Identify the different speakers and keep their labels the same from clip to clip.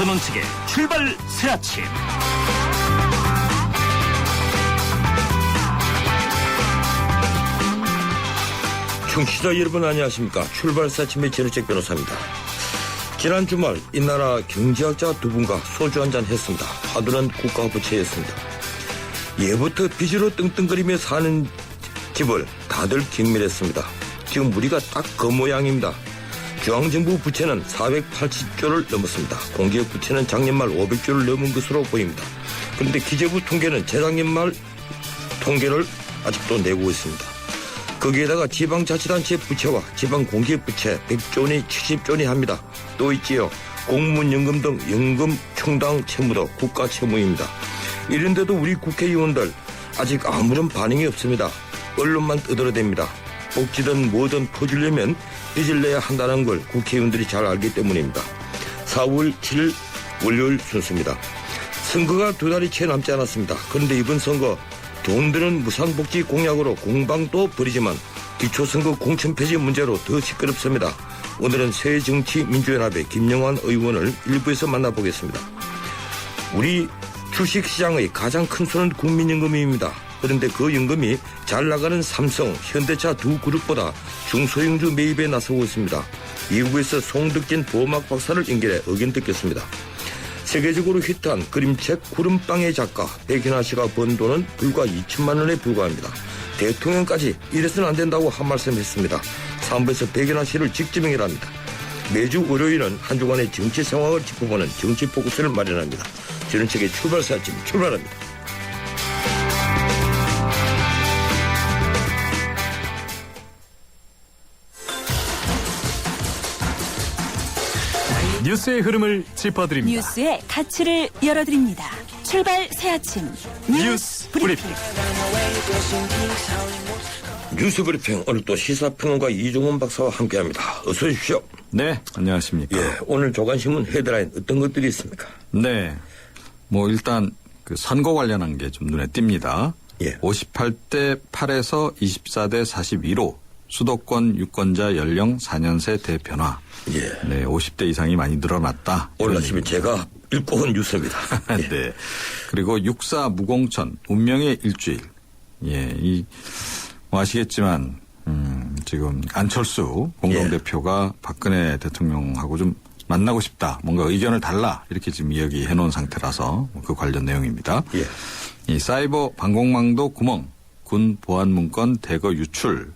Speaker 1: 전원책의 출발 새아침.
Speaker 2: 청취자 여러분 안녕하십니까. 출발 새아침의 전원책 변호사입니다. 지난 주말 이 나라 경제학자 두 분과 소주 한잔 했습니다. 화두는 국가부채였습니다. 예부터 빚으로 떵떵거리며 사는 집을 다들 경멸했습니다. 지금 우리가 딱 그 모양입니다. 중앙정부 부채는 480조를 넘었습니다. 공기업 부채는 작년 말 500조를 넘은 것으로 보입니다. 그런데 기재부 통계는 재작년 말 통계를 아직도 내고 있습니다. 거기에다가 지방자치단체 부채와 지방공기업 부채 100조니 70조니 합니다. 또 있지요. 공무원연금 등 연금 충당 채무도 국가 채무입니다. 이런데도 우리 국회의원들 아직 아무런 반응이 없습니다. 언론만 떠들어댑니다. 복지든 뭐든 퍼주려면 빚을 내야 한다는 걸 국회의원들이 잘 알기 때문입니다. 4월 7일 월요일 순서입니다. 선거가 두 달이 채 남지 않았습니다. 그런데 이번 선거 돈 드는 무상복지 공약으로 공방도 벌이지만 기초선거 공천 폐지 문제로 더 시끄럽습니다. 오늘은 새정치민주연합의 김영환 의원을 일부에서 만나보겠습니다. 우리 주식시장의 가장 큰 손은 국민연금입니다. 그런데 그 연금이 잘 나가는 삼성, 현대차 두 그룹보다 중소형주 매입에 나서고 있습니다. 미국에서 송덕진 보호막 박사를 연결해 의견 듣겠습니다. 세계적으로 히트한 그림책 구름빵의 작가 백현아 씨가 번 돈은 불과 2천만 원에 불과합니다. 대통령까지 이래서는 안 된다고 한 말씀 했습니다. 3부에서 백현아 씨를 직접 연결합니다. 매주 월요일은 한 주간의 정치 상황을 짚어보는 정치 포커스를 마련합니다. 저는 책의 출발 새아침 출발합니다.
Speaker 1: 뉴스의 흐름을 짚어드립니다.
Speaker 3: 뉴스의 가치를 열어드립니다. 출발 새아침 뉴스 브리핑.
Speaker 2: 뉴스 브리핑 오늘 또 시사평론가 이종훈 박사와 함께합니다. 어서 오십시오.
Speaker 4: 네, 안녕하십니까.
Speaker 2: 예, 오늘 조간신문 헤드라인 어떤 것들이 있습니까?
Speaker 4: 네, 뭐 일단 그 선거 관련한 게 좀 눈에 띕니다.
Speaker 2: 예.
Speaker 4: 58대 8에서 24대 42로 수도권 유권자 연령 4년세 대변화.
Speaker 2: 예.
Speaker 4: 네, 50대 이상이 많이 늘어났다.
Speaker 2: 오늘 아침에 제가 읽고 온 뉴스입니다. 예.
Speaker 4: 네. 그리고 6.4 무공천 운명의 일주일. 예, 뭐 아시겠지만 지금 안철수 공동대표가 박근혜 대통령하고 좀 만나고 싶다. 뭔가 의견을 달라. 이렇게 지금 이야기해 놓은 상태라서 그 관련 내용입니다.
Speaker 2: 예.
Speaker 4: 이 사이버 방공망도 구멍, 군 보안 문건 대거 유출.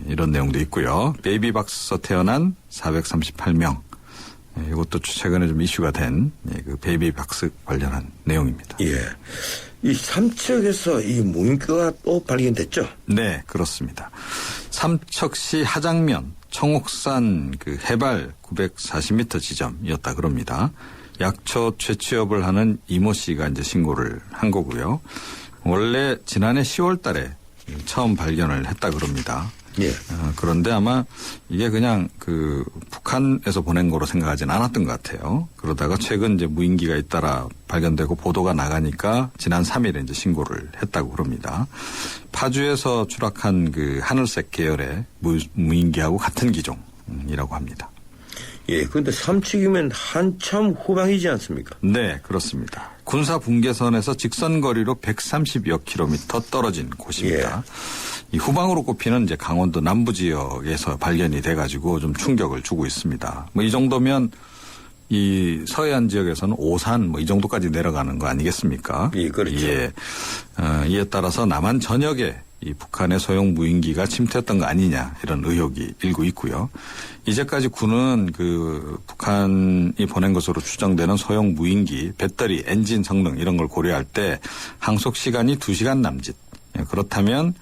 Speaker 4: 이런 내용도 있고요. 베이비박스에서 태어난 438명. 이것도 최근에 좀 이슈가 된 그 베이비박스 관련한 내용입니다.
Speaker 2: 예. 이 삼척에서 이 무인기가 또 발견됐죠?
Speaker 4: 네, 그렇습니다. 삼척시 하장면 청옥산 그 해발 940m 지점이었다 그럽니다. 약초 채취업을 하는 이모 씨가 이제 신고를 한 거고요. 원래 지난해 10월 달에 처음 발견을 했다 그럽니다.
Speaker 2: 예.
Speaker 4: 그런데 아마 이게 그냥 그 북한에서 보낸 거로 생각하진 않았던 것 같아요. 그러다가 최근 이제 무인기가 잇따라 발견되고 보도가 나가니까 지난 3일에 이제 신고를 했다고 그럽니다. 파주에서 추락한 그 하늘색 계열의 무인기하고 같은 기종이라고 합니다.
Speaker 2: 예. 그런데 삼척이면 한참 후방이지 않습니까?
Speaker 4: 네, 그렇습니다. 군사 분계선에서 직선 거리로 130여 킬로미터 떨어진 곳입니다.
Speaker 2: 예.
Speaker 4: 이 후방으로 꼽히는 이제 강원도 남부 지역에서 발견이 돼가지고 좀 충격을 주고 있습니다. 뭐 이 정도면 이 서해안 지역에서는 오산 뭐 이 정도까지 내려가는 거 아니겠습니까?
Speaker 2: 예, 그렇죠.
Speaker 4: 예. 이에 따라서 남한 전역에 이 북한의 소형 무인기가 침투했던 거 아니냐 이런 의혹이 일고 있고요. 이제까지 군은 그 북한이 보낸 것으로 추정되는 소형 무인기 배터리, 엔진 성능 이런 걸 고려할 때 항속 시간이 2시간 남짓. 그렇다면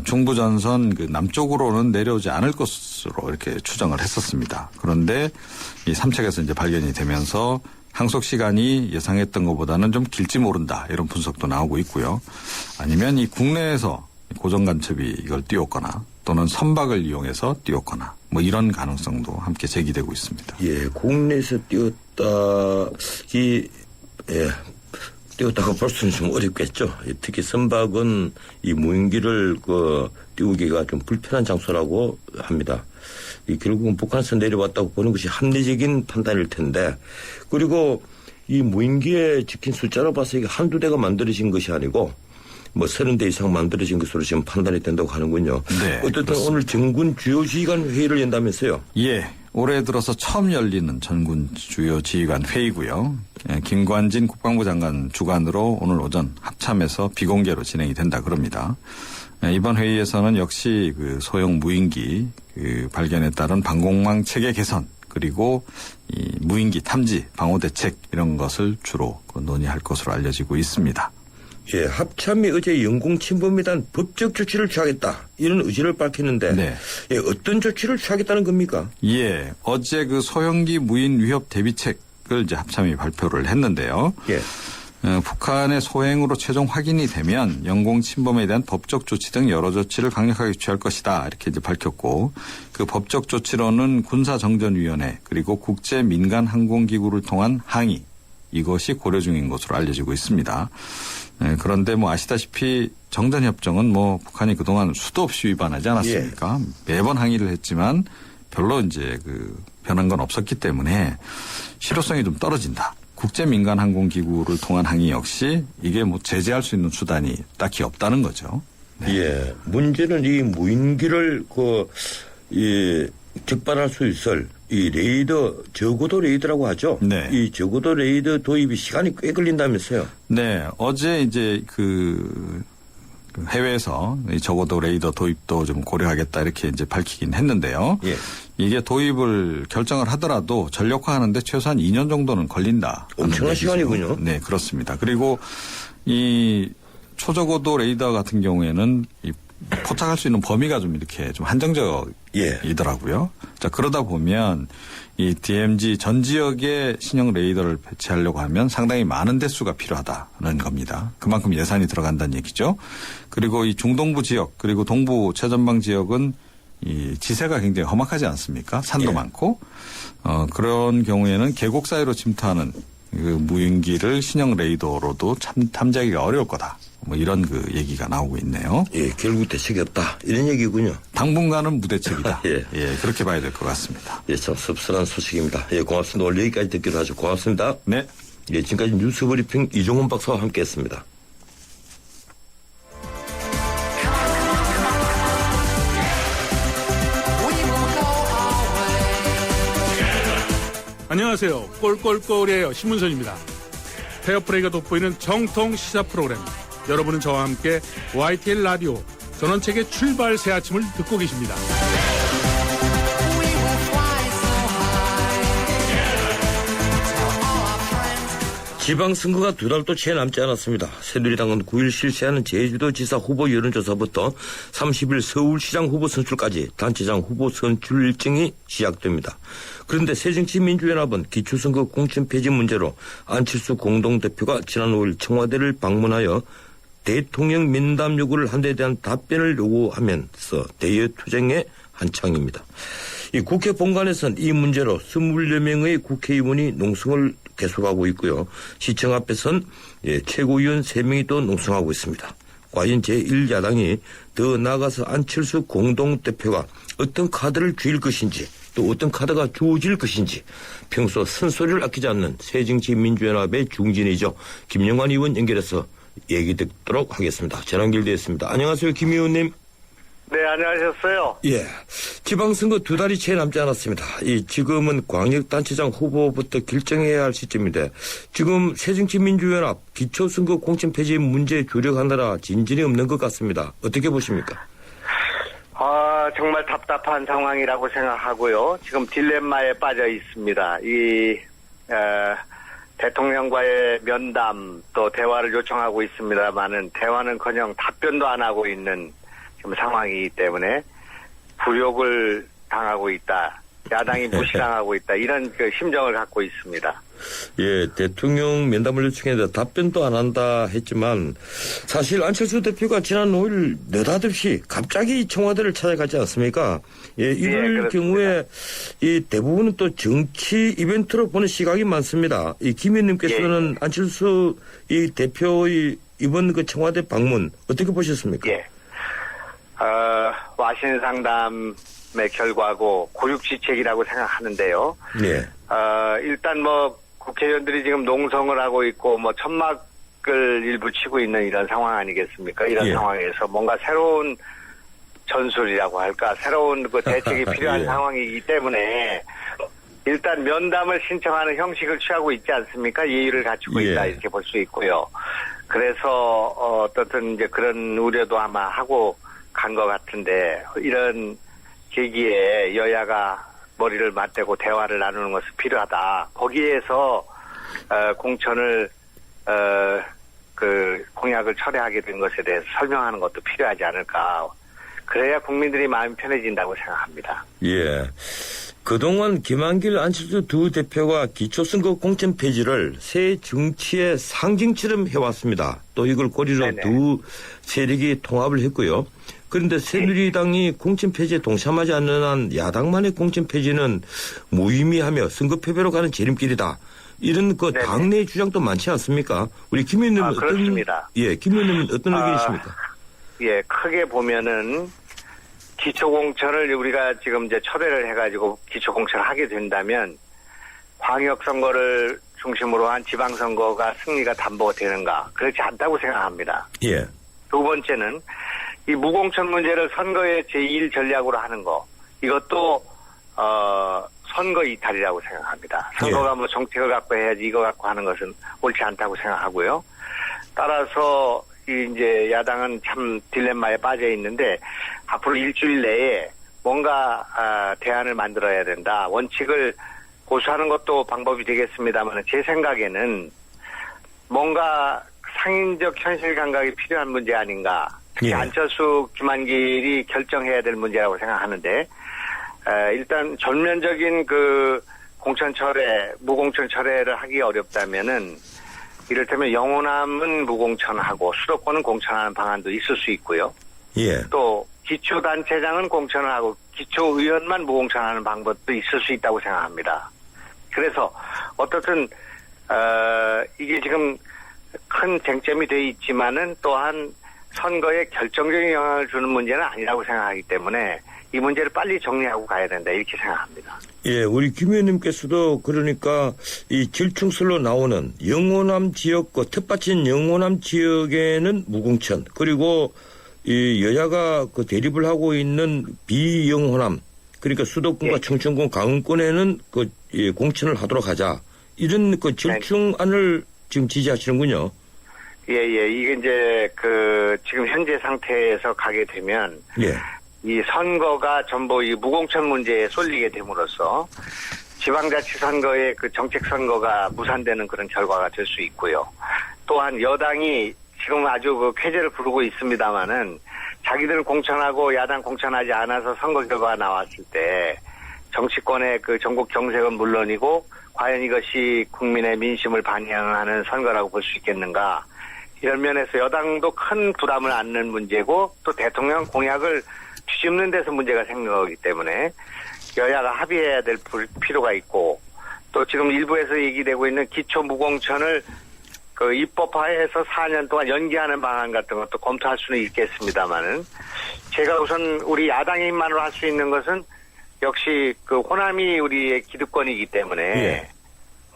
Speaker 4: 중부전선 그 남쪽으로는 내려오지 않을 것으로 이렇게 추정을 했었습니다. 그런데 이 삼척에서 이제 발견이 되면서 항속 시간이 예상했던 것보다는 좀 길지 모른다 이런 분석도 나오고 있고요. 아니면 이 국내에서 고정간첩이 이걸 띄웠거나 또는 선박을 이용해서 띄웠거나 뭐 이런 가능성도 함께 제기되고 있습니다.
Speaker 2: 예, 국내에서 띄웠다. 띄웠다고 볼 수는 좀 어렵겠죠. 특히 선박은 이 무인기를 띄우기가 좀 불편한 장소라고 합니다. 결국은 북한에서 내려왔다고 보는 것이 합리적인 판단일 텐데, 그리고 이 무인기에 적힌 숫자로 봐서 이게 한두 대가 만들어진 것이 아니고 30대 이상 만들어진 것으로 지금 판단이 된다고 하는군요.
Speaker 4: 네,
Speaker 2: 어쨌든
Speaker 4: 그렇습니다.
Speaker 2: 오늘 전군 주요 지휘관 회의를 연다면서요?
Speaker 4: 예. 올해 들어서 처음 열리는 전군 주요 지휘관 회의고요. 김관진 국방부 장관 주관으로 오늘 오전 합참에서 비공개로 진행이 된다 그럽니다. 이번 회의에서는 역시 그 소형 무인기 발견에 따른 방공망 체계 개선, 그리고 이 무인기 탐지 방호 대책 이런 것을 주로 논의할 것으로 알려지고 있습니다.
Speaker 2: 예, 합참이 어제 영공 침범에 대한 법적 조치를 취하겠다, 이런 의지를 밝혔는데,
Speaker 4: 네.
Speaker 2: 예, 어떤 조치를 취하겠다는 겁니까?
Speaker 4: 예, 어제 그 소형기 무인 위협 대비책을 이제 합참이 발표를 했는데요.
Speaker 2: 예.
Speaker 4: 북한의 소행으로 최종 확인이 되면 영공 침범에 대한 법적 조치 등 여러 조치를 강력하게 취할 것이다, 이렇게 이제 밝혔고, 그 법적 조치로는 군사정전위원회 그리고 국제 민간 항공기구를 통한 항의, 이것이 고려 중인 것으로 알려지고 있습니다. 그런데 아시다시피 정전협정은 북한이 그동안 수도 없이 위반하지 않았습니까? 예. 매번 항의를 했지만 별로 이제 변한 건 없었기 때문에 실효성이 좀 떨어진다. 국제 민간 항공기구를 통한 항의 역시 이게 제재할 수 있는 수단이 딱히 없다는 거죠. 네.
Speaker 2: 예. 문제는 이 무인기를 적발할 수 있을 이 레이더, 저고도 레이더라고 하죠.
Speaker 4: 네.
Speaker 2: 이 저고도 레이더 도입이 시간이 꽤 걸린다면서요.
Speaker 4: 네. 어제 이제 해외에서 저고도 레이더 도입도 좀 고려하겠다, 이렇게 이제 밝히긴 했는데요.
Speaker 2: 예.
Speaker 4: 이게 도입을 결정을 하더라도 전력화하는데 최소한 2년 정도는 걸린다.
Speaker 2: 엄청난 시간이군요.
Speaker 4: 네, 그렇습니다. 그리고 이 초저고도 레이더 같은 경우에는 포착할 수 있는 범위가 좀 이렇게 좀 한정적이더라고요. 자, 그러다 보면 이 DMZ 전 지역에 신형 레이더를 배치하려고 하면 상당히 많은 대수가 필요하다는 겁니다. 그만큼 예산이 들어간다는 얘기죠. 그리고 이 중동부 지역, 그리고 동부 최전방 지역은 이 지세가 굉장히 험악하지 않습니까? 산도
Speaker 2: 예.
Speaker 4: 많고, 그런 경우에는 계곡 사이로 침투하는 무인기를 신형 레이더로도 탐지하기가 어려울 거다. 이런 얘기가 나오고 있네요.
Speaker 2: 예, 결국 대책이 없다, 이런 얘기군요.
Speaker 4: 당분간은 무대책이다.
Speaker 2: 예.
Speaker 4: 예, 그렇게 봐야 될 것 같습니다.
Speaker 2: 예, 참 씁쓸한 소식입니다. 예, 고맙습니다. 오늘 여기까지 듣기로 하죠. 고맙습니다.
Speaker 4: 네.
Speaker 2: 예, 지금까지 뉴스 브리핑 이종훈 박사와 함께했습니다.
Speaker 1: 안녕하세요. 꼴꼴꼴이에요. 신문선입니다. 페어플레이가 돋보이는 정통 시사 프로그램. 여러분은 저와 함께 YTN 라디오 전원책의 출발 새 아침을 듣고 계십니다.
Speaker 2: 지방선거가 2달도 채 남지 않았습니다. 새누리당은 9일 실시하는 제주도지사 후보 여론조사부터 30일 서울시장 후보 선출까지 단체장 후보 선출 일정이 시작됩니다. 그런데 새정치민주연합은 기초선거 공천 폐지 문제로 안철수 공동대표가 지난 5일 청와대를 방문하여 대통령 면담 요구를 한 데 대한 답변을 요구하면서 대여투쟁에 한창입니다. 이 국회 본관에서는 이 문제로 20여 명의 국회의원이 농성을 계속하고 있고요. 시청 앞에선 최고위원 3명이 또 농성하고 있습니다. 과연 제1야당이 더 나아가서 안철수 공동대표가 어떤 카드를 쥘 것인지, 또 어떤 카드가 주어질 것인지 평소 쓴소리를 아끼지 않는 새정치민주연합의 중진이죠. 김영환 의원 연결해서 얘기 듣도록 하겠습니다. 전화 연결되어 있습니다. 안녕하세요, 김 의원님.
Speaker 5: 네, 안녕하셨어요.
Speaker 2: 예. 지방선거 2달이 채 남지 않았습니다. 지금은 광역단체장 후보부터 결정해야 할 시점인데, 지금 새정치민주연합 기초선거 공천 폐지 문제에 주력하느라 진전이 없는 것 같습니다. 어떻게 보십니까?
Speaker 5: 정말 답답한 상황이라고 생각하고요. 지금 딜레마에 빠져 있습니다. 대통령과의 면담 또 대화를 요청하고 있습니다만은 대화는커녕 답변도 안 하고 있는 지금 상황이기 때문에 불욕을 당하고 있다. 야당이 무시당하고 있다. 이런 심정을 갖고 있습니다.
Speaker 2: 예, 대통령 면담을 요청했는데 답변도 안 한다 했지만 사실 안철수 대표가 지난 5일 느닷없이 갑자기 청와대를 찾아가지 않습니까? 예, 이럴 경우에 이 대부분은 또 정치 이벤트로 보는 시각이 많습니다. 이 김 의원님께서는 안철수 이 대표의 이번 그 청와대 방문 어떻게 보셨습니까?
Speaker 5: 예. 와신 상담의 결과고 고육지책이라고 생각하는데요.
Speaker 2: 네.
Speaker 5: 일단 뭐 국회의원들이 지금 농성을 하고 있고 뭐 천막을 일부 치고 있는 이런 상황 아니겠습니까? 이런
Speaker 2: 예.
Speaker 5: 상황에서 뭔가 새로운 전술이라고 할까? 새로운 그 대책이 필요한
Speaker 2: 예.
Speaker 5: 상황이기 때문에 일단 면담을 신청하는 형식을 취하고 있지 않습니까? 예의를 갖추고 있다
Speaker 2: 예.
Speaker 5: 이렇게 볼 수 있고요. 그래서 어떻든 이제 그런 우려도 아마 하고 간 것 같은데 이런 계기에 여야가 머리를 맞대고 대화를 나누는 것이 필요하다. 거기에서 공천을 그 공약을 철회하게 된 것에 대해서 설명하는 것도 필요하지 않을까. 그래야 국민들이 마음이 편해진다고 생각합니다.
Speaker 2: 예. 그동안 김한길 안철수 두 대표가 기초선거 공천 폐지를 새 정치의 상징처럼 해왔습니다. 또 이걸 고리로
Speaker 5: 네네.
Speaker 2: 두 세력이 통합을 했고요. 그런데 새누리당이 공천 폐지에 동참하지 않는 한 야당만의 공천 폐지는 무의미하며 선거 패배로 가는 지름길이다. 이런 그
Speaker 5: 네네.
Speaker 2: 당내 주장도 많지 않습니까? 우리 김 의원님은
Speaker 5: 그렇습니다.
Speaker 2: 김 의원님은 어떤 의견이십니까?
Speaker 5: 예, 크게 보면은 기초공천을 우리가 지금 이제 철회를 해가지고 기초공천을 하게 된다면 광역선거를 중심으로 한 지방선거가 승리가 담보되는가? 그렇지 않다고 생각합니다.
Speaker 2: 예.
Speaker 5: 두 번째는 이 무공천 문제를 선거의 제1 전략으로 하는 거 이것도 선거 이탈이라고 생각합니다. 선거가 뭐 정책을 갖고 해야지 이거 갖고 하는 것은 옳지 않다고 생각하고요. 따라서 이제 야당은 참 딜레마에 빠져 있는데 앞으로 일주일 내에 뭔가 대안을 만들어야 된다. 원칙을 고수하는 것도 방법이 되겠습니다만 제 생각에는 뭔가 상인적 현실 감각이 필요한 문제 아닌가. 특히
Speaker 2: 예.
Speaker 5: 안철수, 김한길이 결정해야 될 문제라고 생각하는데 일단 전면적인 그 공천 철회, 무공천 철회를 하기 어렵다면은 이를테면 영호남은 무공천하고 수도권은 공천하는 방안도 있을 수 있고요.
Speaker 2: 예.
Speaker 5: 또 기초단체장은 공천을 하고 기초의원만 무공천하는 방법도 있을 수 있다고 생각합니다. 그래서 어떻든 이게 지금 큰 쟁점이 돼 있지만은 또한 선거에 결정적인 영향을 주는 문제는 아니라고 생각하기 때문에 이 문제를 빨리 정리하고 가야 된다 이렇게 생각합니다.
Speaker 2: 예, 우리 김 의원님께서도 그러니까 이 질충설로 나오는 영호남 지역과 텃밭인 영호남 지역에는 무공천 그리고 이 여야가 그 대립을 하고 있는 비영호남 그러니까 수도권과
Speaker 5: 예.
Speaker 2: 청천권 강원권에는 그 공천을 하도록 하자 이런 그 절충안을 지금 지지하시는군요.
Speaker 5: 예. 이게 이제 그 지금 현재 상태에서 가게 되면
Speaker 2: 예.
Speaker 5: 이 선거가 전부 이 무공천 문제에 쏠리게 됨으로써 지방자치선거의 그 정책선거가 무산되는 그런 결과가 될 수 있고요. 또한 여당이 지금 아주 그 쾌재를 부르고 있습니다마는 자기들은 공천하고 야당 공천하지 않아서 선거 결과가 나왔을 때 정치권의 그 전국 정색은 물론이고 과연 이것이 국민의 민심을 반영하는 선거라고 볼 수 있겠는가. 이런 면에서 여당도 큰 부담을 안는 문제고 또 대통령 공약을 뒤집는 데서 문제가 생긴 거기 때문에 여야가 합의해야 될 필요가 있고 또 지금 일부에서 얘기되고 있는 기초 무공천을 그 입법화해서 4년 동안 연기하는 방안 같은 것도 검토할 수는 있겠습니다만은 제가 우선 우리 야당의 힘만으로 할 수 있는 것은 역시 그 호남이 우리의 기득권이기 때문에
Speaker 2: 예.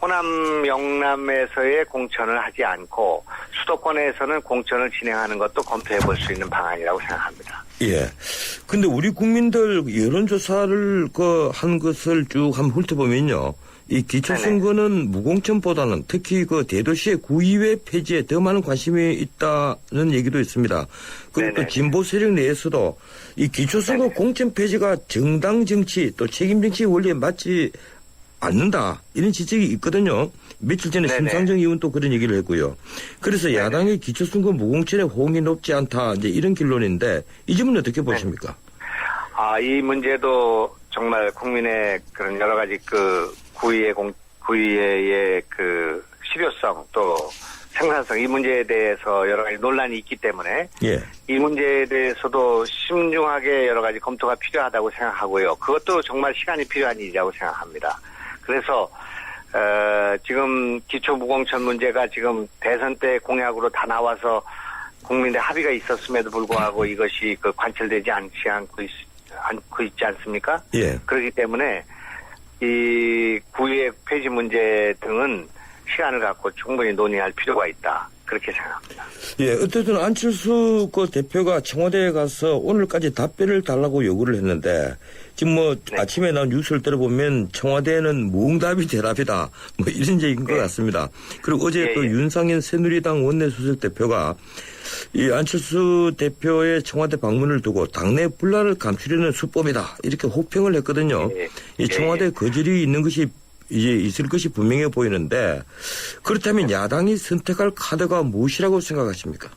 Speaker 5: 호남 영남에서의 공천을 하지 않고 수도권에서는 공천을 진행하는 것도 검토해 볼 수 있는 방안이라고 생각합니다.
Speaker 2: 예. 근데 우리 국민들 여론조사를 한 것을 쭉 한번 훑어보면요. 이 기초선거는 무공천보다는 특히 그 대도시의 구의회 폐지에 더 많은 관심이 있다는 얘기도 있습니다. 그리고 또 진보 세력 내에서도 이 기초선거 공천 폐지가 정당 정치 또 책임 정치 원리에 맞지 않는다. 이런 지적이 있거든요. 며칠 전에 심상정 의원도 그런 얘기를 했고요. 그래서 야당의 기초선거 무공천에 호응이 높지 않다. 이제 이런 결론인데 이 점은 어떻게 보십니까?
Speaker 5: 이 문제도 정말 국민의 그런 여러 가지 그 구의회 구의회의 그 실효성 또 생산성 이 문제에 대해서 여러 가지 논란이 있기 때문에
Speaker 2: 예.
Speaker 5: 이 문제에 대해서도 신중하게 여러 가지 검토가 필요하다고 생각하고요. 그것도 정말 시간이 필요한 일이라고 생각합니다. 그래서 지금 기초무공천 문제가 지금 대선 때 공약으로 다 나와서 국민의 합의가 있었음에도 불구하고 이것이 그 관철되지 않고 있지 않습니까?
Speaker 2: 예.
Speaker 5: 그렇기 때문에 이 구의회 폐지 문제 등은 시간을 갖고 충분히 논의할 필요가 있다. 그렇게 생각합니다.
Speaker 2: 예, 어쨌든 안철수 그 대표가 청와대에 가서 오늘까지 답변을 달라고 요구를 했는데 지금 뭐
Speaker 5: 네.
Speaker 2: 아침에 나온 뉴스를 들어보면 청와대는 무응답이 대답이다. 뭐 이런 얘기인 것 같습니다. 그리고 어제
Speaker 5: 예,
Speaker 2: 또
Speaker 5: 예.
Speaker 2: 윤상현 새누리당 원내수석 대표가 이 안철수 대표의 청와대 방문을 두고 당내 분란을 감추려는 수법이다. 이렇게 호평을 했거든요.
Speaker 5: 예,
Speaker 2: 이 청와대
Speaker 5: 예.
Speaker 2: 거절이 있는 것이 이제 있을 것이 분명해 보이는데 그렇다면 야당이 선택할 카드가 무엇이라고 생각하십니까?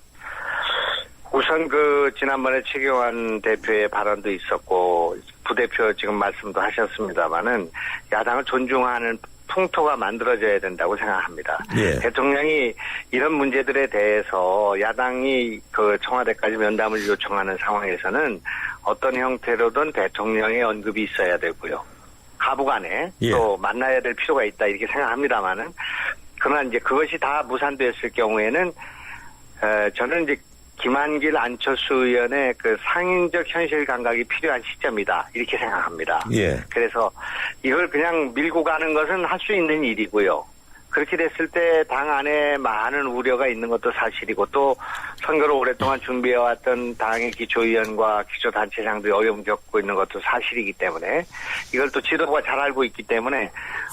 Speaker 5: 우선 그 지난번에 최경환 대표의 발언도 있었고 부대표 지금 말씀도 하셨습니다마는 야당을 존중하는 풍토가 만들어져야 된다고 생각합니다.
Speaker 2: 예.
Speaker 5: 대통령이 이런 문제들에 대해서 야당이 그 청와대까지 면담을 요청하는 상황에서는 어떤 형태로든 대통령의 언급이 있어야 되고요. 가부간에
Speaker 2: 예.
Speaker 5: 또 만나야 될 필요가 있다 이렇게 생각합니다마는 그러나 이제 그것이 다 무산됐을 경우에는 저는 이제 김한길 안철수 의원의 그 상인적 현실 감각이 필요한 시점이다 이렇게 생각합니다.
Speaker 2: 예.
Speaker 5: 그래서 이걸 그냥 밀고 가는 것은 할 수 있는 일이고요. 그렇게 됐을 때 당 안에 많은 우려가 있는 것도 사실이고 또 선거를 오랫동안 준비해왔던 당의 기초의원과 기초단체장들이 어려움 겪고 있는 것도 사실이기 때문에 이걸 또 지도부가 잘 알고 있기 때문에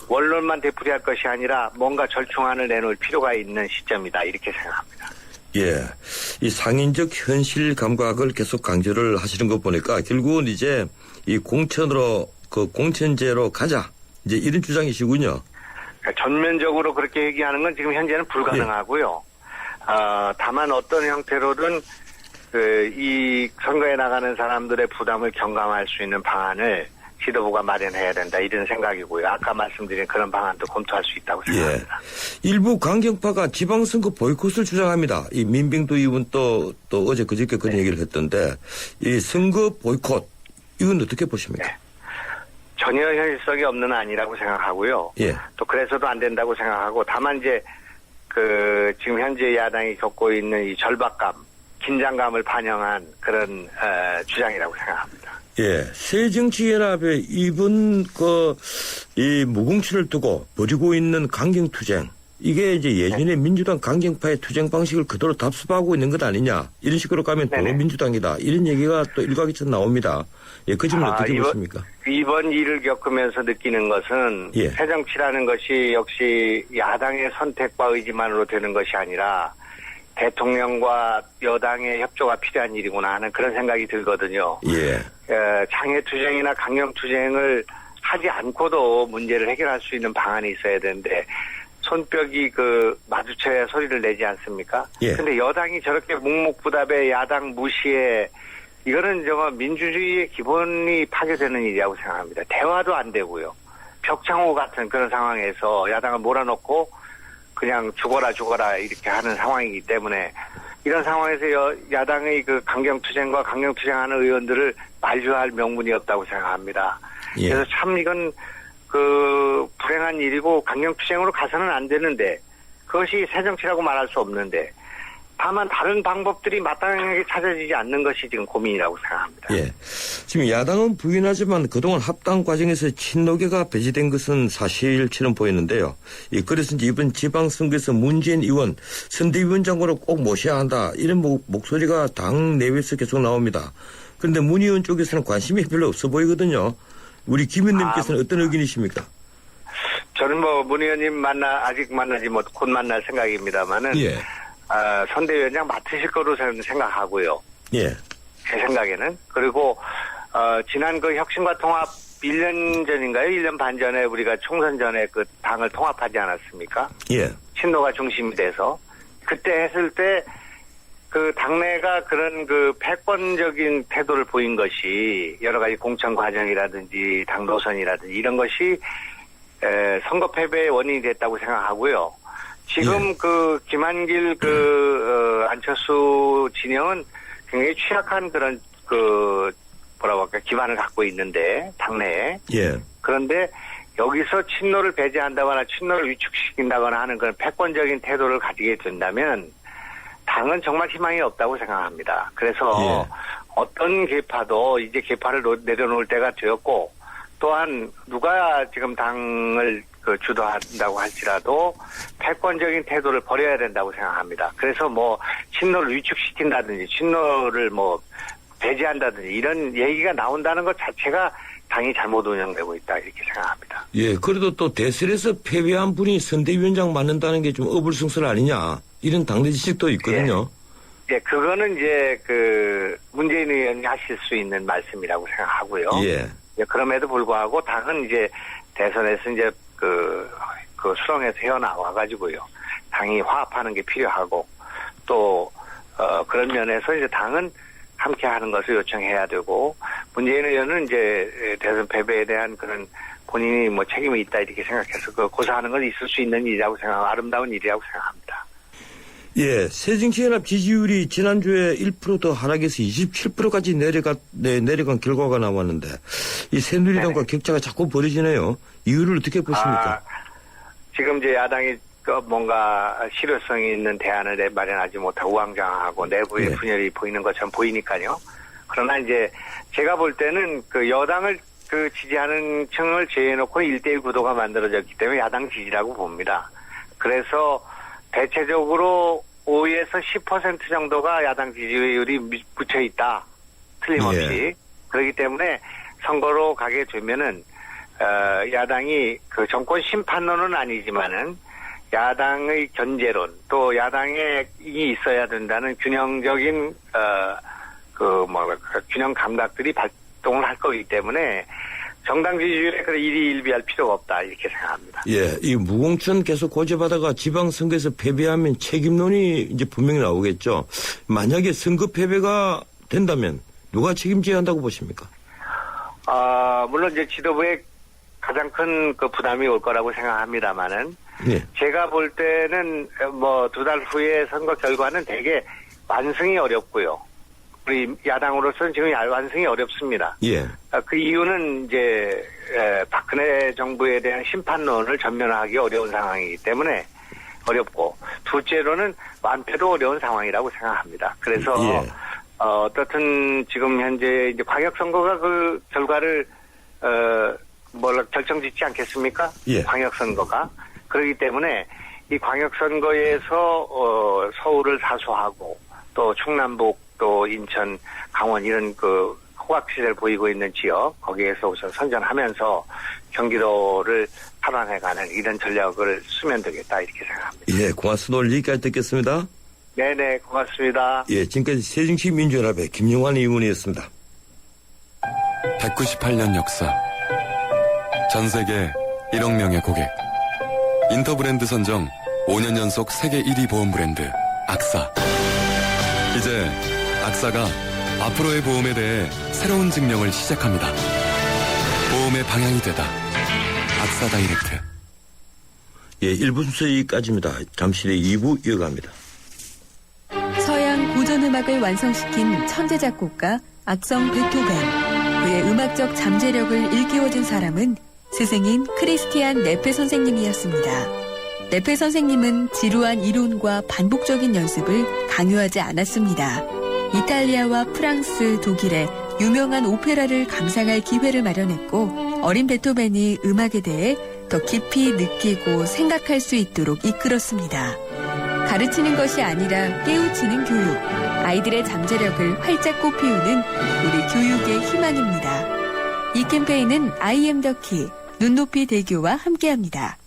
Speaker 5: 원론만 되풀이할 것이 아니라 뭔가 절충안을 내놓을 필요가 있는 시점이다 이렇게 생각합니다.
Speaker 2: 예. 이 상인적 현실 감각을 계속 강조를 하시는 거 보니까 결국은 이제 이 공천제로 가자. 이제 이런 주장이시군요.
Speaker 5: 전면적으로 그렇게 얘기하는 건 지금 현재는 불가능하고요. 다만 어떤 형태로든 이 선거에 나가는 사람들의 부담을 경감할 수 있는 방안을 지도부가 마련해야 된다 이런 생각이고요. 아까 말씀드린 그런 방안도 검토할 수 있다고 생각합니다.
Speaker 2: 예. 일부 강경파가 지방선거 보이콧을 주장합니다. 이 민병도 의원 또 어제 그저께 그런 얘기를 했던데 이 선거 보이콧 이건 어떻게 보십니까?
Speaker 5: 네. 전혀 현실성이 없는 안이라고 생각하고요.
Speaker 2: 예.
Speaker 5: 또 그래서도 안 된다고 생각하고 다만 이제 지금 현재 야당이 겪고 있는 이 절박감, 긴장감을 반영한 그런 주장이라고 생각합니다.
Speaker 2: 예, 새정치연합의 이번 이 무공천을 두고 벌이고 있는 강경투쟁 이게 이제 예전에 민주당 강경파의 투쟁 방식을 그대로 답습하고 있는 것 아니냐 이런 식으로 가면
Speaker 5: 네네.
Speaker 2: 도민주당이다 이런 얘기가 또 일각에서 나옵니다. 예, 그 점은 어떻게 보십니까?
Speaker 5: 이번 일을 겪으면서 느끼는 것은
Speaker 2: 예.
Speaker 5: 새정치라는 것이 역시 야당의 선택과 의지만으로 되는 것이 아니라 대통령과 여당의 협조가 필요한 일이구나 하는 그런 생각이 들거든요.
Speaker 2: 예.
Speaker 5: 장애투쟁이나 강경투쟁을 하지 않고도 문제를 해결할 수 있는 방안이 있어야 되는데 손뼉이 마주쳐야 소리를 내지 않습니까?
Speaker 2: 예.
Speaker 5: 근데 여당이 저렇게 묵묵부답에 야당 무시에 이거는 정말 민주주의의 기본이 파괴되는 일이라고 생각합니다. 대화도 안 되고요. 벽창호 같은 그런 상황에서 야당을 몰아넣고 그냥 죽어라 이렇게 하는 상황이기 때문에 이런 상황에서 야당의 강경투쟁과 강경투쟁하는 의원들을 만류할 명분이 없다고 생각합니다.
Speaker 2: 예.
Speaker 5: 그래서 참 이건 불행한 일이고 강경투쟁으로 가서는 안 되는데 그것이 새정치라고 말할 수 없는데 다만 다른 방법들이 마땅하게 찾아지지 않는 것이 지금 고민이라고 생각합니다.
Speaker 2: 예. 지금 야당은 부인하지만 그동안 합당 과정에서 친노계가 배제된 것은 사실처럼 보이는데요. 그래서 이제 이번 지방선거에서 문재인 의원 선대위원장으로 꼭 모셔야 한다. 이런 목소리가 당 내외에서 계속 나옵니다. 그런데 문 의원 쪽에서는 관심이 별로 없어 보이거든요. 우리 김 의원님께서는 어떤 의견이십니까?
Speaker 5: 저는 문 의원님 아직 만나지 못 곧 만날 생각입니다만은
Speaker 2: 예.
Speaker 5: 선대위원장 맡으실 거로 저는 생각하고요.
Speaker 2: 예.
Speaker 5: 제 생각에는. 그리고 지난 혁신과 통합 1년 전인가요? 1년 반 전에 우리가 총선 전에 당을 통합하지 않았습니까?
Speaker 2: 예.
Speaker 5: 친노가 중심이 돼서 그때 했을 때 당내가 그런 패권적인 태도를 보인 것이 여러 가지 공천 과정이라든지 당 노선이라든지 이런 것이 선거 패배의 원인이 됐다고 생각하고요. 지금
Speaker 2: 예.
Speaker 5: 그 김한길 안철수 진영은 굉장히 취약한 그런 뭐라고 할까 기반을 갖고 있는데 당내에.
Speaker 2: 예.
Speaker 5: 그런데 여기서 친노를 배제한다거나 친노를 위축시킨다거나 하는 그런 패권적인 태도를 가지게 된다면 당은 정말 희망이 없다고 생각합니다. 그래서
Speaker 2: 예.
Speaker 5: 어떤 계파도 이제 계파를 내려놓을 때가 되었고 또한 누가 지금 당을 주도한다고 할지라도 패권적인 태도를 버려야 된다고 생각합니다. 그래서 뭐 친노를 위축시킨다든지 친노를 뭐 배제한다든지 이런 얘기가 나온다는 것 자체가 당이 잘못 운영되고 있다 이렇게 생각합니다.
Speaker 2: 예, 그래도 또 대선에서 패배한 분이 선대위원장 맡는다는 게 좀 어불성설 아니냐 이런 당내 지식도 있거든요.
Speaker 5: 예, 그거는 이제 문재인 의원이 하실 수 있는 말씀이라고 생각하고요.
Speaker 2: 예.
Speaker 5: 예, 그럼에도 불구하고 당은 이제 대선에서 이제 수렁에서 헤어나와가지고요. 당이 화합하는 게 필요하고 또 그런 면에서 이제 당은 함께 하는 것을 요청해야 되고 문재인 의원은 이제 대선 패배에 대한 그런 본인이 뭐 책임이 있다 이렇게 생각해서 고사하는 건 있을 수 있는 일이라고 아름다운 일이라고 생각합니다.
Speaker 2: 예, 새정치연합 지지율이 지난주에 1% 더 하락해서 27%까지 내려간 결과가 나왔는데 이 새누리당과 격차가 자꾸 벌어지네요. 이유를 어떻게 보십니까?
Speaker 5: 지금 이제 야당이 뭔가 실효성이 있는 대안을 마련하지 못하고 우왕좌왕하고 내부의
Speaker 2: 네.
Speaker 5: 분열이 보이는 것처럼 보이니까요. 그러나 이제 제가 볼 때는 여당을 지지하는 층을 제해놓고 1대1 구도가 만들어졌기 때문에 야당 지지라고 봅니다. 그래서 대체적으로 5에서 10% 정도가 야당 지지율이 묻혀 있다. 틀림없이.
Speaker 2: 예.
Speaker 5: 그렇기 때문에 선거로 가게 되면은 야당이 정권 심판론은 아니지만은 야당의 견제론 또 야당에 있어야 된다는 균형적인 균형 감각들이 발동을 할 거기 때문에 정당 지지율에 일희일비할 필요가 없다 이렇게 생각합니다.
Speaker 2: 예, 이 무공천 계속 고집하다가 지방선거에서 패배하면 책임론이 이제 분명히 나오겠죠. 만약에 선거 패배가 된다면 누가 책임져야 한다고 보십니까?
Speaker 5: 물론 이제 지도부에 가장 큰 부담이 올 거라고 생각합니다만은
Speaker 2: 네.
Speaker 5: 제가 볼 때는 뭐 2달 후에 선거 결과는 되게 완승이 어렵고요. 우리 야당으로서는 지금 완승이 어렵습니다.
Speaker 2: 예.
Speaker 5: 그 이유는 이제 박근혜 정부에 대한 심판론을 전면하기 어려운 상황이기 때문에 어렵고 둘째로는 완패도 어려운 상황이라고 생각합니다. 그래서
Speaker 2: 예.
Speaker 5: 어떻든 지금 현재 이제 광역선거가 그 결과를 결정짓지 않겠습니까?
Speaker 2: 예.
Speaker 5: 광역선거가 그렇기 때문에 이 광역선거에서 서울을 사수하고 또 충남북 또 인천, 강원 이런 호각시대를 보이고 있는 지역 거기에서 우선 선전하면서 경기도를 탈환해가는 이런 전략을 쓰면 되겠다 이렇게 생각합니다.
Speaker 2: 예, 고맙습니다. 오늘 여기까지 듣겠습니다.
Speaker 5: 네네 고맙습니다.
Speaker 2: 예, 지금까지 새정치민주연합의 김용환 의원이었습니다.
Speaker 6: 198년 역사. 전 세계 1억 명의 고객. 인터브랜드 선정 5년 연속 세계 1위 보험 브랜드 악사. 이제 악사가 앞으로의 보험에 대해 새로운 증명을 시작합니다. 보험의 방향이 되다. 악사 다이렉트.
Speaker 2: 예, 1부 순서 여기까지입니다. 잠시 후에 2부 이어갑니다.
Speaker 3: 서양 고전음악을 완성시킨 천재 작곡가 악성 베토벤. 그의 음악적 잠재력을 일깨워준 사람은 스승인 크리스티안 네페 선생님이었습니다. 네페 선생님은 지루한 이론과 반복적인 연습을 강요하지 않았습니다. 이탈리아와 프랑스, 독일의 유명한 오페라를 감상할 기회를 마련했고 어린 베토벤이 음악에 대해 더 깊이 느끼고 생각할 수 있도록 이끌었습니다. 가르치는 것이 아니라 깨우치는 교육, 아이들의 잠재력을 활짝 꽃피우는 우리 교육의 희망입니다. 이 캠페인은 I am the key, 눈높이 대교와 함께합니다.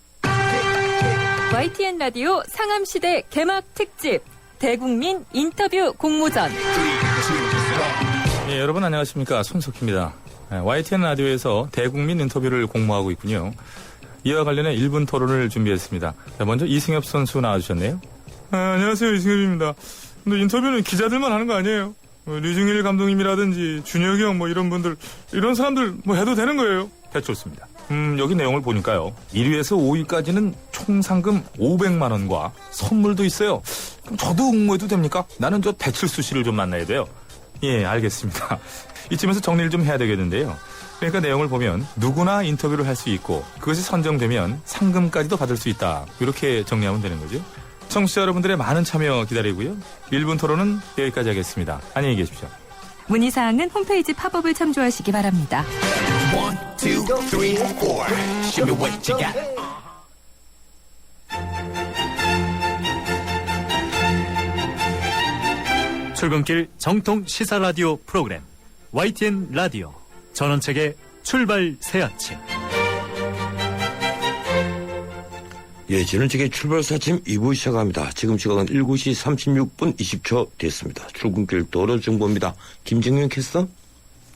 Speaker 3: YTN 라디오 상암시대 개막 특집 대국민 인터뷰 공모전.
Speaker 7: 예, 여러분 안녕하십니까. 손석희입니다. YTN 라디오에서 대국민 인터뷰를 공모하고 있군요. 이와 관련해 1분 토론을 준비했습니다. 자, 먼저 이승엽 선수 나와주셨네요. 안녕하세요. 이승엽입니다. 근데 인터뷰는 기자들만 하는 거 아니에요? 류중일 감독님이라든지 준혁이 형 이런 분들 이런 사람들 해도 되는 거예요. 좋습니다. 여기 내용을 보니까요. 1위에서 5위까지는 총 상금 500만 원과 선물도 있어요. 그럼 저도 응모해도 됩니까? 나는 저 배칠수 씨를 좀 만나야 돼요. 예, 알겠습니다. 이쯤에서 정리를 좀 해야 되겠는데요. 그러니까 내용을 보면 누구나 인터뷰를 할 수 있고 그것이 선정되면 상금까지도 받을 수 있다. 이렇게 정리하면 되는 거죠. 청취자 여러분들의 많은 참여 기다리고요. 1분 토론은 여기까지 하겠습니다. 안녕히 계십시오.
Speaker 3: 문의사항은 홈페이지 팝업을 참조하시기 바랍니다.
Speaker 8: 1, 2, 3, 4. Show me what you got.
Speaker 9: 출근길 정통 시사 라디오 프로그램 YTN 라디오 전원책의 출발 새 아침.
Speaker 2: 예, 전원책의 출발 새 아침 2부 시작합니다. 지금 시각은 7시 36분 20초 됐습니다. 출근길 도로 정보입니다. 김정윤 캐스터.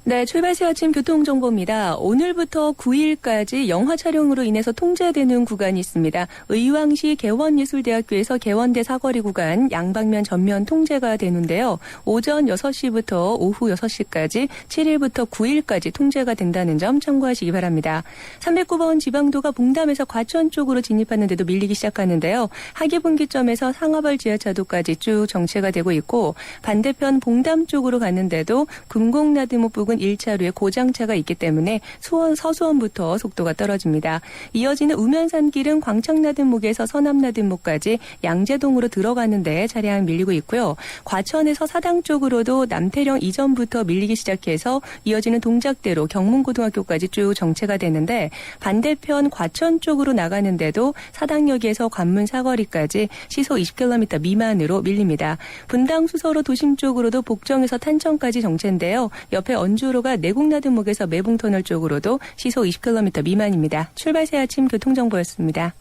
Speaker 3: 네, 출발 새 아침 교통정보입니다. 오늘부터 9일까지 영화 촬영으로 인해서 통제되는 구간이 있습니다. 의왕시 개원예술대학교에서 개원대 사거리 구간 양방면 전면 통제가 되는데요. 오전 6시부터 오후 6시까지 7일부터 9일까지 통제가 된다는 점 참고하시기 바랍니다. 309번 지방도가 봉담에서 과천 쪽으로 진입하는데도 밀리기 시작하는데요. 하기분기점에서 상하발 지하차도까지 쭉 정체가 되고 있고 반대편 봉담 쪽으로 가는데도 금곡나들목 부근 1차로에 고장차가 있기 때문에 서수원부터 속도가 떨어집니다. 이어지는 우면산길은 광창나들목에서 서남나들목까지 양재동으로 들어가는데 차량 밀리고 있고요. 과천에서 사당 쪽으로도 남태령 이전부터 밀리기 시작해서 이어지는 동작대로 경문고등학교까지 쭉 정체가 되는데 반대편 과천 쪽으로 나가는데도 사당역에서 관문 사거리까지 시속 20km 미만으로 밀립니다. 분당 수서로 도심 쪽으로도 복정에서 탄천까지 정체인데요. 옆에 언주로가 내곡나들목에서 매봉터널 쪽으로도 시속 20km 미만입니다. 출발 새 아침 교통정보였습니다.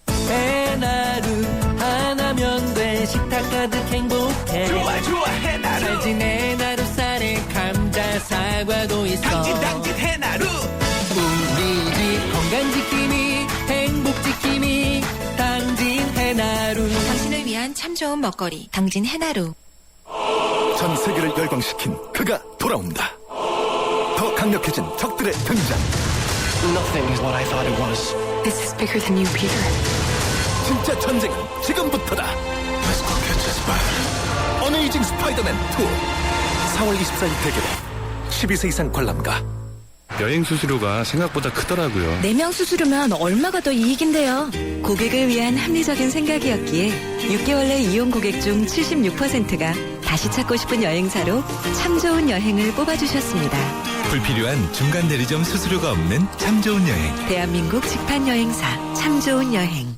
Speaker 10: 해나루 하나면 돼 식탁 가득 행복해
Speaker 8: 좋아 해나루.
Speaker 10: 잘 지내 나루 쌀에 감자 사과도 있어
Speaker 8: 당진 해나루.
Speaker 10: 우리 집 건강 지킴이 행복 지킴이 당진 해나루.
Speaker 11: 당신을 위한 참 좋은 먹거리 당진 해나루.
Speaker 8: 전 세계를 열광시킨 그가 돌아온다. 더 강력해진 적들의 등장.
Speaker 10: Nothing is what I thought it was.
Speaker 11: This is bigger than you, Peter.
Speaker 8: 진짜 전쟁은 지금부터다. Let's go catch a spider. 어메이징 스파이더맨 2. 4월 24일 대개봉. 12세 이상 관람가.
Speaker 6: 여행 수수료가 생각보다 크더라고요.
Speaker 11: 4명 수수료면 얼마가 더 이익인데요. 고객을 위한 합리적인 생각이었기에 6개월 내 이용 고객 중 76%가 다시 찾고 싶은 여행사로 참 좋은 여행을 뽑아주셨습니다.
Speaker 12: 불필요한 중간 대리점 수수료가 없는 참 좋은 여행.
Speaker 11: 대한민국 직판 여행사 참 좋은 여행.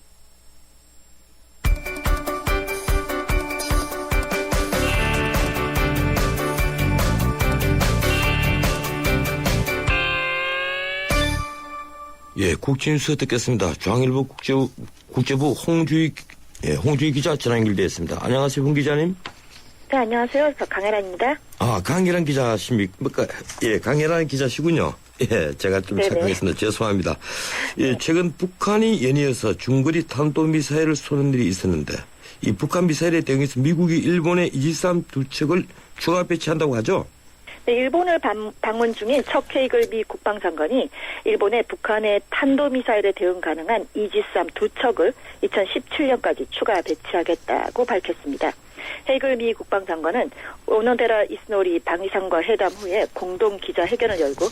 Speaker 2: 예, 국진뉴스 듣겠습니다. 중앙일보 국제부 홍주희 기자 전화 연결되어 있습니다. 안녕하세요, 홍 기자님.
Speaker 13: 네, 안녕하세요. 저 강혜란입니다.
Speaker 2: 아, 강혜란 기자십니까? 예, 강혜란 기자시군요. 예, 제가 좀
Speaker 13: 네네.
Speaker 2: 착각했습니다. 죄송합니다. 예, 최근 북한이 연이어서 중거리 탄도미사일을 쏘는 일이 있었는데 이 북한 미사일에 대응해서 미국이 일본의 이지스함 2척을 추가 배치한다고 하죠?
Speaker 13: 네, 일본을 방문 중인 척 헤이글 미 국방장관이 일본의 북한의 탄도미사일에 대응 가능한 이지스함 2척을 2017년까지 추가 배치하겠다고 밝혔습니다. 헤이글 미 국방장관은 오노데라 이스노리 방위상과 회담 후에 공동 기자회견을 열고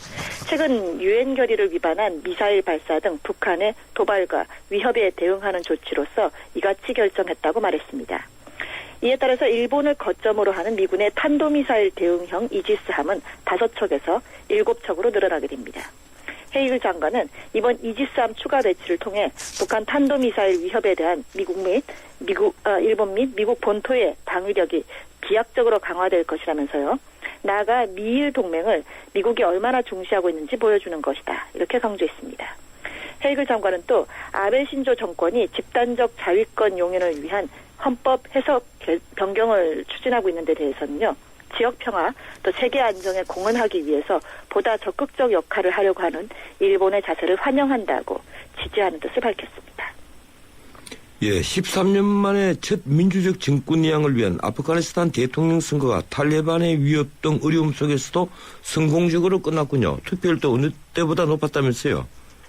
Speaker 13: 최근 유엔 결의를 위반한 미사일 발사 등 북한의 도발과 위협에 대응하는 조치로서 이같이 결정했다고 말했습니다. 이에 따라서 일본을 거점으로 하는 미군의 탄도미사일 대응형 이지스함은 5척에서 7척으로 늘어나게 됩니다. 헤이글 장관은 이번 이지스함 추가 배치를 통해 북한 탄도미사일 위협에 대한 일본 및 미국 본토의 방위력이 비약적으로 강화될 것이라면서요. 나아가 미일 동맹을 미국이 얼마나 중시하고 있는지 보여주는 것이다. 이렇게 강조했습니다. 헤이글 장관은 또 아베 신조 정권이 집단적 자위권 용인을 위한 헌법 해석 변경을 추진하고 있는 데 대해서는요. 지역 평화 또 세계 안정에 공헌하기 위해서 보다 적극적 역할을 하려고 하는 일본의 자세를 환영한다고 지지하는 뜻을 밝혔습니다.
Speaker 2: 예, 13년 만에 첫 민주적 정권 이양을 위한 아프가니스탄 대통령 선거가 탈레반의 위협 등 어려움 속에서도 성공적으로 끝났군요. 투표율도 어느 때보다 높았다면서요?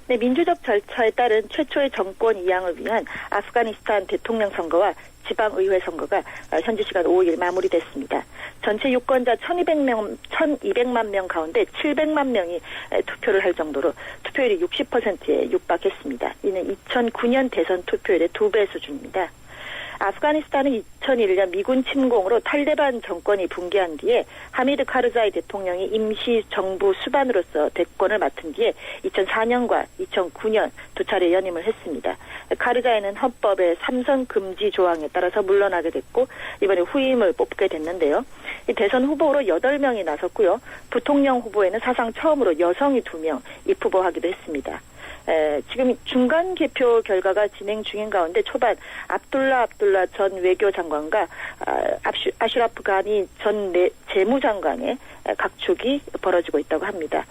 Speaker 13: 네, 민주적 절차에 따른 최초의 정권 이양을 위한 아프가니스탄 대통령 선거와 지방의회 선거가 현지 시간 5일 마무리됐습니다. 전체 유권자 1200만 명 가운데 700만 명이 투표를 할 정도로 투표율이 60%에 육박했습니다. 이는 2009년 대선 투표율의 2배 수준입니다. 아프가니스탄은 2001년 미군 침공으로 탈레반 정권이 붕괴한 뒤에 하미드 카르자이 대통령이 임시 정부 수반으로서 대권을 맡은 뒤에 2004년과 2009년 두 차례 연임을 했습니다. 카르자이는 헌법의 삼선 금지 조항에 따라서 물러나게 됐고 이번에 후임을 뽑게 됐는데요. 이 대선 후보로 8명이 나섰고요. 부통령 후보에는 사상 처음으로 여성이 2명 입후보하기도 했습니다. 지금 중간 개표 결과가 진행 중인 가운데 초반 압둘라 전 외교장관과 아슈라프 가니 전 재무장관의 각축이 벌어지고 있다고 합니다.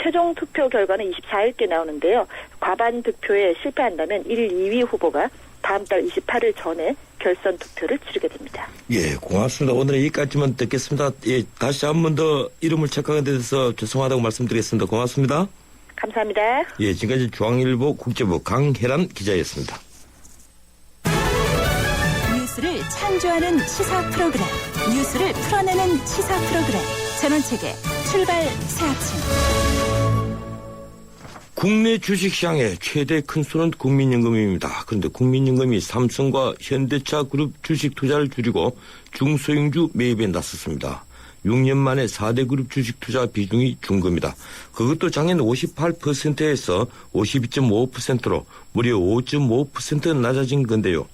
Speaker 13: 최종 투표 결과는 24일께 나오는데요. 과반 득표에 실패한다면 1, 2위 후보가 다음 달 28일 전에 결선 투표를 치르게 됩니다.
Speaker 2: 예, 고맙습니다. 오늘은 여기까지만 듣겠습니다. 예, 다시 한 번 더 이름을 체크하게 돼서 죄송하다고 말씀드리겠습니다. 고맙습니다.
Speaker 13: 감사합니다.
Speaker 2: 예, 지금까지 중앙일보 국제부 강혜란 기자였습니다.
Speaker 14: 뉴스를 창조하는 시사 프로그램, 뉴스를 풀어내는 시사 프로그램, 전원책의 출발 새 아침.
Speaker 2: 국내 주식시장의 최대 큰 수는 국민연금입니다. 그런데 국민연금이 삼성과 현대차 그룹 주식 투자를 줄이고 중소형주 매입에 나섰습니다. 6년 만에 4대 그룹 주식 투자 비중이 준 겁니다. 그것도 작년 58%에서 52.5%로 무려 5.5% 낮아진 건데요.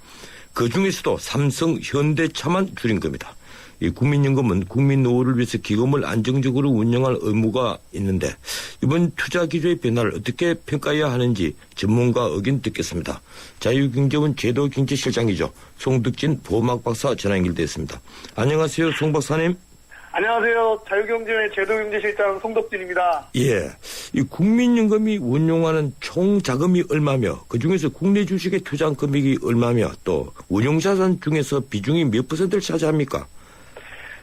Speaker 2: 그중에서도 삼성, 현대차만 줄인 겁니다. 이 국민연금은 국민 노후를 위해서 기금을 안정적으로 운영할 의무가 있는데 이번 투자 기조의 변화를 어떻게 평가해야 하는지 전문가 의견 듣겠습니다. 자유경제원 제도경제실장이죠. 송득진 보호막 박사 전화 연결됐습니다. 안녕하세요, 송 박사님.
Speaker 15: 안녕하세요. 자유경제원의 제도경제실장 송덕진입니다.
Speaker 2: 예, 이 국민연금이 운용하는 총 자금이 얼마며 그중에서 국내 주식에 투자한 금액이 얼마며 또 운용자산 중에서 비중이 몇 %를 차지합니까?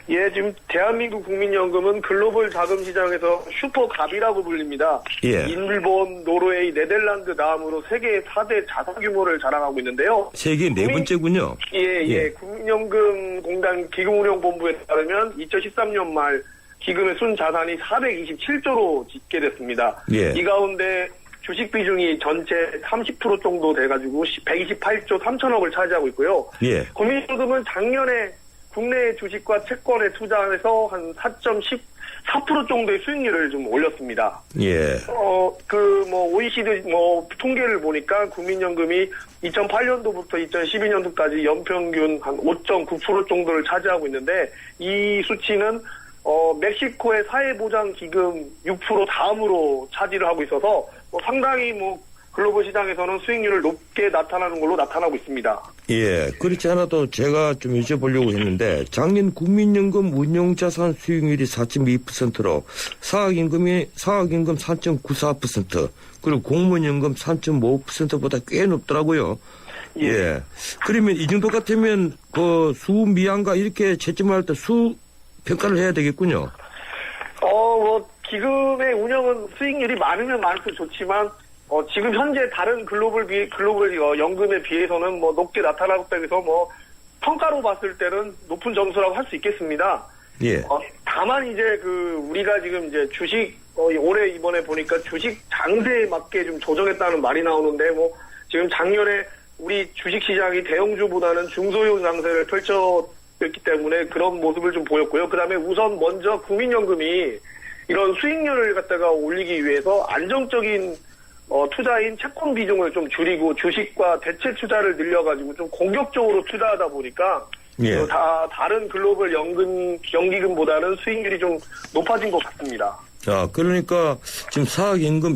Speaker 15: 예, 지금 대한민국 국민연금은 글로벌 자금시장에서 슈퍼갑이라고 불립니다.
Speaker 2: 예.
Speaker 15: 일본, 노르웨이, 네덜란드 다음으로 세계 4대 자산 규모를 자랑하고 있는데요.
Speaker 2: 세계 네 번째군요.
Speaker 15: 예. 국민연금공단 기금운용본부에 따르면 2013년 말 기금의 순자산이 427조로 집계됐습니다.
Speaker 2: 예.
Speaker 15: 이 가운데 주식 비중이 전체 30% 정도 돼가지고 128조 3천억을 차지하고 있고요.
Speaker 2: 예.
Speaker 15: 국민연금은 작년에 국내 주식과 채권에 투자해서 한 4.14% 정도의 수익률을 좀 올렸습니다.
Speaker 2: 예.
Speaker 15: OECD 통계를 보니까 국민연금이 2008년도부터 2012년도까지 연평균 한 5.9% 정도를 차지하고 있는데 이 수치는 멕시코의 사회보장기금 6% 다음으로 차지를 하고 있어서 상당히 글로벌 시장에서는 수익률을 높게 나타나는 걸로 나타나고 있습니다.
Speaker 2: 예, 그렇지 않아도 제가 좀 여쭤보려고 했는데 작년 국민연금 운용자산 수익률이 4.2%로 사학임금 3.94% 그리고 공무원연금 3.5%보다 꽤 높더라고요. 예. 그러면 이 정도 같으면 그 수미양가 이렇게 채점할 때 수 평가를 해야 되겠군요.
Speaker 15: 기금의 운영은 수익률이 많으면 많을수록 좋지만 지금 현재 다른 글로벌 연금에 비해서는 높게 나타나고 해서 평가로 봤을 때는 높은 점수라고 할 수 있겠습니다.
Speaker 2: 예.
Speaker 15: 다만 이제 우리가 지금 이제 주식 올해 이번에 보니까 주식 장세에 맞게 좀 조정했다는 말이 나오는데 지금 작년에 우리 주식 시장이 대형주보다는 중소형 장세를 펼쳤기 때문에 그런 모습을 좀 보였고요. 그다음에 우선 먼저 국민연금이 이런 수익률을 갖다가 올리기 위해서 안정적인 투자인 채권 비중을 좀 줄이고 주식과 대체 투자를 늘려가지고 좀 공격적으로 투자하다 보니까
Speaker 2: 예.
Speaker 15: 다른 글로벌 연기금보다는 수익률이 좀 높아진 것 같습니다.
Speaker 2: 자, 그러니까 지금 사학연금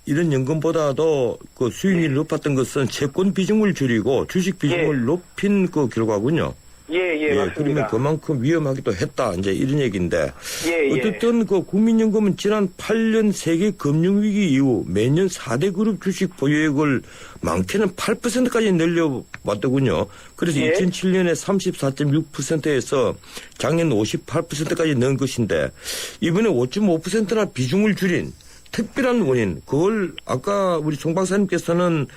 Speaker 2: 이런 연금보다도 그 수익률이 높았던 것은 채권 비중을 줄이고 주식 비중을 높인 그 결과군요.
Speaker 15: 예, 맞습니다.
Speaker 2: 그러면 그만큼 위험하기도 했다. 이제 이런 얘기인데.
Speaker 15: 예.
Speaker 2: 어쨌든 그 국민연금은 지난 8년 세계 금융위기 이후 매년 4대 그룹 주식 보유액을 많게는 8%까지 늘려왔더군요. 그래서 2007년에 34.6%에서 작년 58%까지 넣은 것인데 이번에 5.5%나 비중을 줄인 특별한 원인, 그걸 아까 우리 송 박사님께서는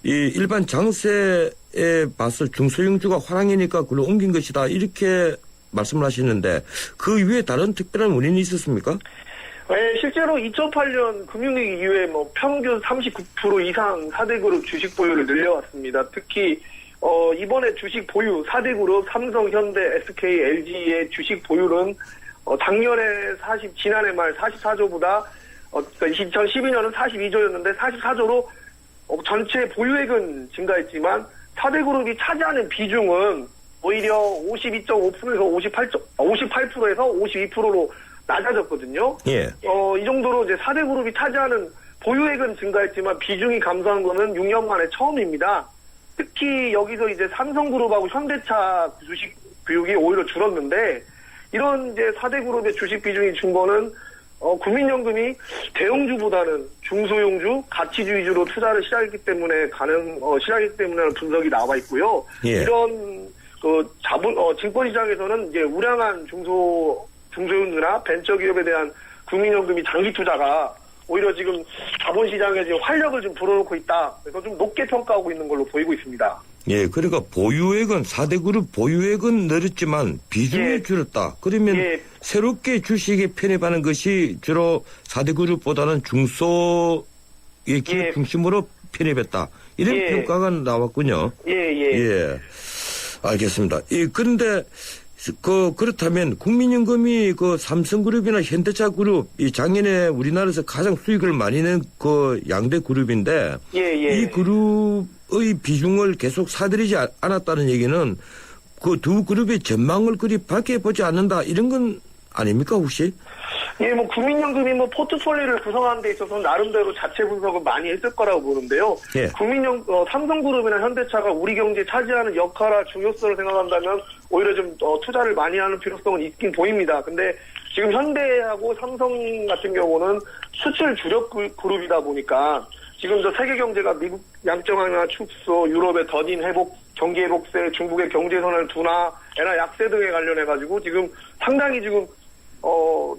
Speaker 2: 이 일반 장세에 봐서 중소형주가 화랑이니까 그걸로 옮긴 것이다 이렇게 말씀을 하시는데 그 이외에 다른 특별한 원인이 있었습니까?
Speaker 15: 네, 실제로 2008년 금융위기 이후에 뭐 평균 39% 이상 4대 그룹 주식 보유를 늘려왔습니다. 특히 이번에 주식 보유 4대 그룹 삼성, 현대, SK, LG의 주식 보유는 작년에 지난해 말 44조보다 그러니까 2012년은 42조였는데 44조로 전체 보유액은 증가했지만 4대 그룹이 차지하는 비중은 오히려 52.5%에서 58%에서 52%로 낮아졌거든요.
Speaker 2: 예.
Speaker 15: 이 정도로 이제 4대 그룹이 차지하는 보유액은 증가했지만 비중이 감소한 거는 6년 만에 처음입니다. 특히 여기서 이제 삼성그룹하고 현대차 주식 비율이 오히려 줄었는데 이런 이제 4대 그룹의 주식 비중이 준 거는 국민연금이 대형주보다는 중소형주, 가치주 위주로 투자를 시작했기 때문에 분석이 나와 있고요.
Speaker 2: 예.
Speaker 15: 이런 증권시장에서는 이제 우량한 중소형주나 벤처기업에 대한 국민연금이 장기 투자가 오히려 지금 자본시장에 지금 활력을 좀 불어넣고 있다. 그래서 좀 높게 평가하고 있는 걸로 보이고 있습니다.
Speaker 2: 예, 그러니까 보유액은 4대 그룹 보유액은 늘었지만 비중이 줄었다. 그러면 새롭게 주식에 편입하는 것이 주로 4대 그룹보다는 중소의 기업 중심으로 편입했다. 이런 평가가 나왔군요. 예. 알겠습니다. 그런데 그렇다면 국민연금이 삼성그룹이나 현대차 그룹, 이 작년에 우리나라에서 가장 수익을 많이 낸 양대 그룹인데 이 그룹의 비중을 계속 사들이지 않았다는 얘기는 그 두 그룹의 전망을 그리 밝게 보지 않는다 이런 건 아닙니까 혹시?
Speaker 15: 예, 국민연금이 포트폴리오를 구성하는 데 있어서 나름대로 자체 분석을 많이 했을 거라고 보는데요.
Speaker 2: 예.
Speaker 15: 삼성그룹이나 현대차가 우리 경제에 차지하는 역할과 중요성을 생각한다면 오히려 좀 투자를 많이 하는 필요성은 있긴 보입니다. 근데 지금 현대하고 삼성 같은 경우는 수출 주력 그룹이다 보니까 지금 세계 경제가 미국 양적완화 축소, 유럽의 더딘 회복, 경기 회복세, 중국의 경제선을 둔화, 엔화 약세 등에 관련해가지고 지금 상당히 지금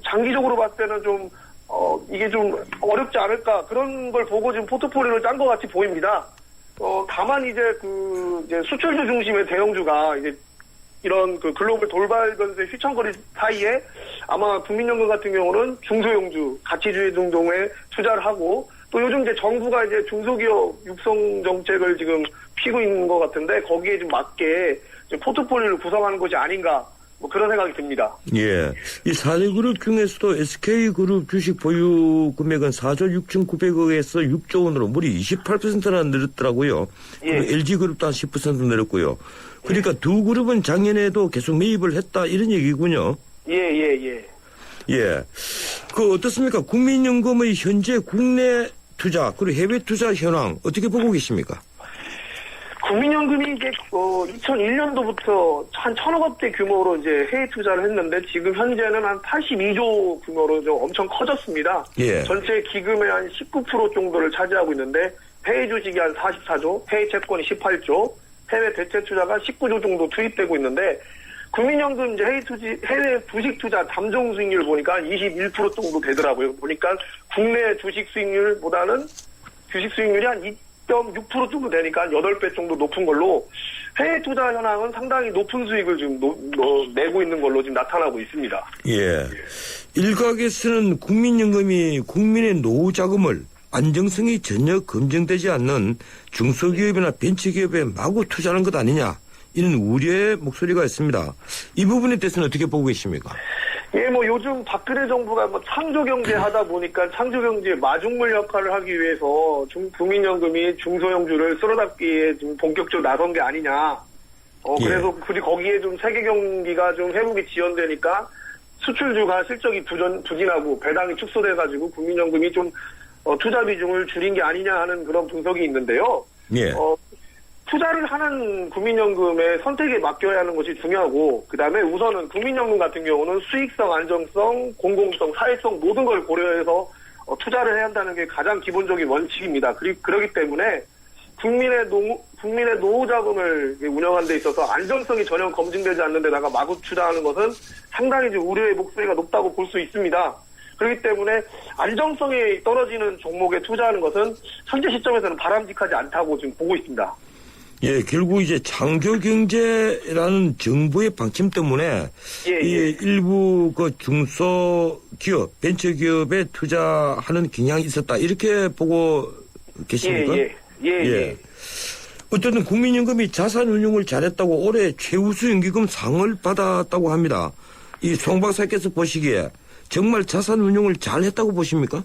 Speaker 15: 장기적으로 봤을 때는 좀, 이게 좀 어렵지 않을까, 그런 걸 보고 지금 포트폴리오를 짠 것 같이 보입니다. 다만 이제 수출주 중심의 대형주가 이제 이런 글로벌 돌발 변수에 휘청거릴 사이에 아마 국민연금 같은 경우는 중소형주, 가치주의 등등에 투자를 하고 또 요즘 이제 정부가 이제 중소기업 육성 정책을 지금 피고 있는 것 같은데 거기에 좀 맞게 좀 포트폴리오를 구성하는 것이 아닌가 그런 생각이 듭니다.
Speaker 2: 예. 이 4대 그룹 중에서도 SK그룹 주식 보유 금액은 4조 6,900억에서 6조 원으로 무려 28%나 늘었더라고요. LG그룹도 한 10% 늘었고요. 그러니까 두 그룹은 작년에도 계속 매입을 했다 이런 얘기군요. 예. 어떻습니까? 국민연금의 현재 국내 투자 그리고 해외 투자 현황 어떻게 보고 계십니까?
Speaker 15: 국민연금이 이제 2001년도부터 한 1,000억대 규모로 이제 해외 투자를 했는데 지금 현재는 한 82조 규모로 좀 엄청 커졌습니다.
Speaker 2: 예.
Speaker 15: 전체 기금의 한 19% 정도를 차지하고 있는데 해외 주식이 한 44조, 해외 채권이 18조, 해외 대체 투자가 19조 정도 투입되고 있는데 국민연금 이제 해외 주식 투자 잠정 수익률 보니까 21% 정도 되더라고요. 보니까 국내 주식 수익률보다는 주식 수익률이 한 2.6% 정도 되니까 8배 정도 높은 걸로 해외 투자 현황은 상당히 높은 수익을 지금 내고 있는 걸로 지금 나타나고 있습니다.
Speaker 2: 예. 일각에서는 국민연금이 국민의 노후 자금을 안정성이 전혀 검증되지 않는 중소기업이나 벤처기업에 마구 투자하는 것 아니냐 이런 우려의 목소리가 있습니다. 이 부분에 대해서는 어떻게 보고 계십니까?
Speaker 15: 예, 요즘 박근혜 정부가 창조경제 하다 보니까 창조경제의 마중물 역할을 하기 위해서 국민연금이 중소형주를 쓸어담기에 좀 본격적으로 나선 게 아니냐. 그래서 거기에 좀 세계 경기가 좀 회복이 지연되니까 수출주가 실적이 부진하고 배당이 축소돼가지고 국민연금이 좀 투자 비중을 줄인 게 아니냐 하는 그런 분석이 있는데요.
Speaker 2: 예.
Speaker 15: 투자를 하는 국민연금의 선택에 맡겨야 하는 것이 중요하고 그다음에 우선은 국민연금 같은 경우는 수익성, 안정성, 공공성, 사회성 모든 걸 고려해서 투자를 해야 한다는 게 가장 기본적인 원칙입니다. 그렇기 때문에 국민의 노후 자금을 운영하는 데 있어서 안정성이 전혀 검증되지 않는 데다가 마구 투자하는 것은 상당히 우려의 목소리가 높다고 볼 수 있습니다. 그렇기 때문에 안정성이 떨어지는 종목에 투자하는 것은 현재 시점에서는 바람직하지 않다고 지금 보고 있습니다.
Speaker 2: 예, 결국 이제 창조 경제라는 정부의 방침 때문에 이 일부 그 중소기업, 벤처기업에 투자하는 경향이 있었다. 이렇게 보고 계십니까?
Speaker 15: 예.
Speaker 2: 어쨌든 국민연금이 자산운용을 잘했다고 올해 최우수 연기금 상을 받았다고 합니다. 이 송 박사께서 보시기에 정말 자산운용을 잘했다고 보십니까?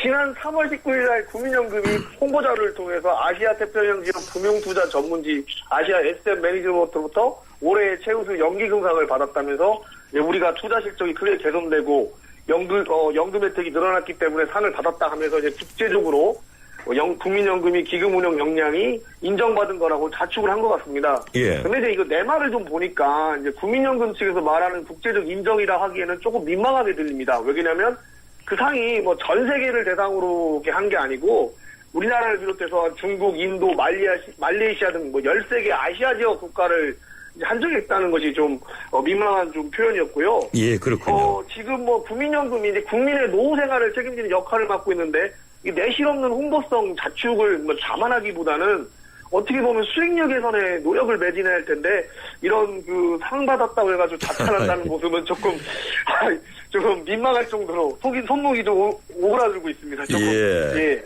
Speaker 15: 지난 3월 19일 날 국민연금이 홍보자료를 통해서 아시아 태평양 지역 금융투자 전문지 아시아 SM 매니지먼트로부터 올해 최우수 연기금상을 받았다면서 우리가 투자 실적이 크게 개선되고 연금 혜택이 늘어났기 때문에 상을 받았다 하면서 이제 국제적으로 국민연금이 기금 운영 역량이 인정받은 거라고 자축을 한 것 같습니다.
Speaker 2: 예.
Speaker 15: 근데 이제 이거 내 말을 좀 보니까 이제 국민연금 측에서 말하는 국제적 인정이라 하기에는 조금 민망하게 들립니다. 왜냐면 그 상이 뭐 전 세계를 대상으로 이렇게 한 게 아니고 우리나라를 비롯해서 중국, 인도, 말레이시아 등 뭐 13개 아시아 지역 국가를 한정했다는 것이 좀 민망한 좀 표현이었고요.
Speaker 2: 예, 그렇군요.
Speaker 15: 지금 뭐 국민연금이 이제 국민의 노후 생활을 책임지는 역할을 맡고 있는데 이 내실 없는 홍보성 자축을 뭐 자만하기보다는 어떻게 보면 수익력 개선에 노력을 매진해야 할 텐데 이런 그 상 받았다고 해가지고 자탄한다는 모습은 조금 민망할 정도로 손목이 좀 오그라들고 있습니다. 조금.
Speaker 2: 예.